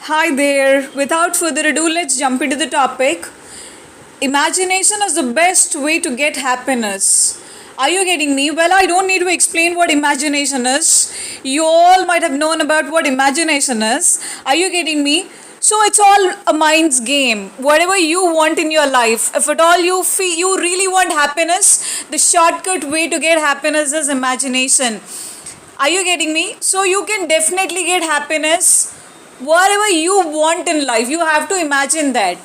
Hi there. Without further ado, let's jump into the topic. Imagination is the best way to get happiness. Are you getting me? Well, I don't need to explain what imagination is. You all might have known about what imagination is. Are you getting me? So it's all a mind's game. Whatever you want in your life, if at all you feel you really want happiness, the shortcut way to get happiness is imagination. Are you getting me? So you can definitely get happiness whatever you want in life. You have to imagine that.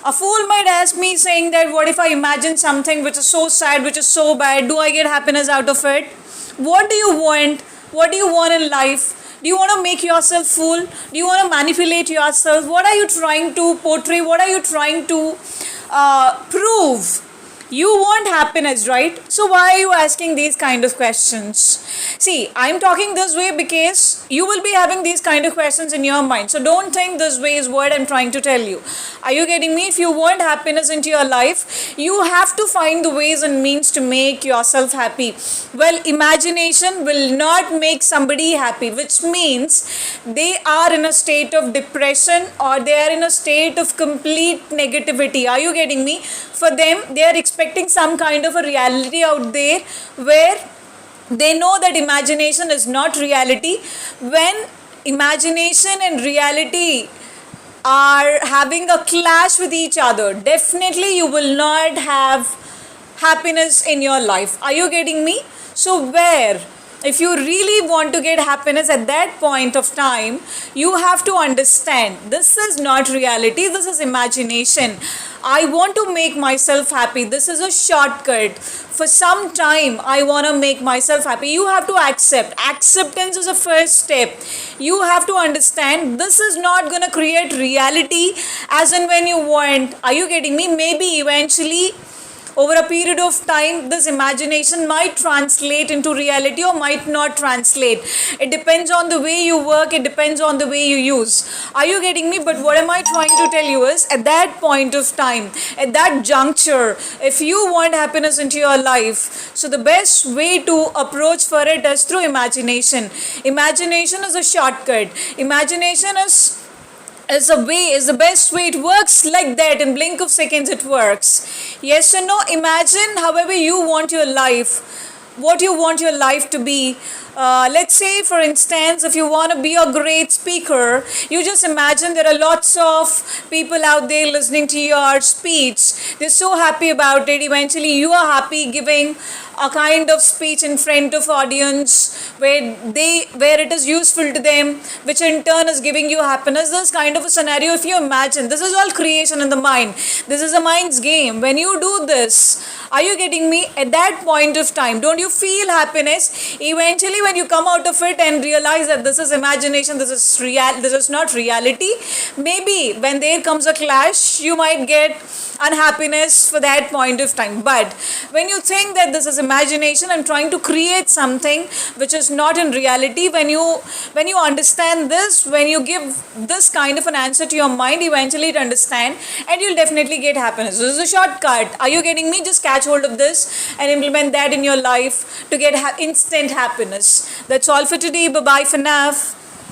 A fool might ask me saying that what if I imagine something which is so sad, which is so bad, do I get happiness out of it? What do you want? What do you want in life? Do you want to make yourself fool? Do you want to manipulate yourself? What are you trying to portray? What are you trying to prove? You want happiness, right? So why are you asking these kind of questions? See, I'm talking this way because you will be having these kind of questions in your mind. So don't think this way is what I'm trying to tell you. Are you getting me? If you want happiness into your life, you have to find the ways and means to make yourself happy. Well, imagination will not make somebody happy, which means they are in a state of depression or they are in a state of complete negativity. Are you getting me? For them, they are expecting some kind of a reality out there where they know that imagination is not reality. When imagination and reality are having a clash with each other, definitely you will not have happiness in your life. Are you getting me? So where if you really want to get happiness at that point of time, you have to understand this is not reality, this is imagination. I want to make myself happy. This is a shortcut. For some time, I want to make myself happy. You have to accept. Acceptance is a first step. You have to understand this is not going to create reality as and when you want. Are you getting me? Maybe eventually over a period of time, this imagination might translate into reality or might not translate. It depends on the way you work, it depends on the way you use. Are you getting me? But what am I trying to tell you is at that point of time, at that juncture, if you want happiness into your life, so the best way to approach for it is through imagination. Imagination is a shortcut. Imagination is the best way. It works like that. In blink of seconds it works. Yes or no? Imagine however you want your life, what you want your life to be. Let's say for instance, if you want to be a great speaker, you just imagine there are lots of people out there listening to your speech. They're so happy about it. Eventually you are happy giving a kind of speech in front of audience where it is useful to them, which in turn is giving you happiness. This kind of a scenario, if you imagine, this is all creation in the mind. This is a mind's game. When you do this, are you getting me? At that point of time, don't you feel happiness? Eventually when you come out of it and realize that this is imagination, this is not reality, maybe when there comes a clash, you might get unhappiness for that point of time. But when you think that this is imagination and trying to create something which is not in reality, when you understand this, when you give this kind of an answer to your mind, eventually it understand and you'll definitely get happiness. This is a shortcut. Are you getting me? Just catch hold of this and implement that in your life to get instant happiness. That's all for today. Bye bye for now.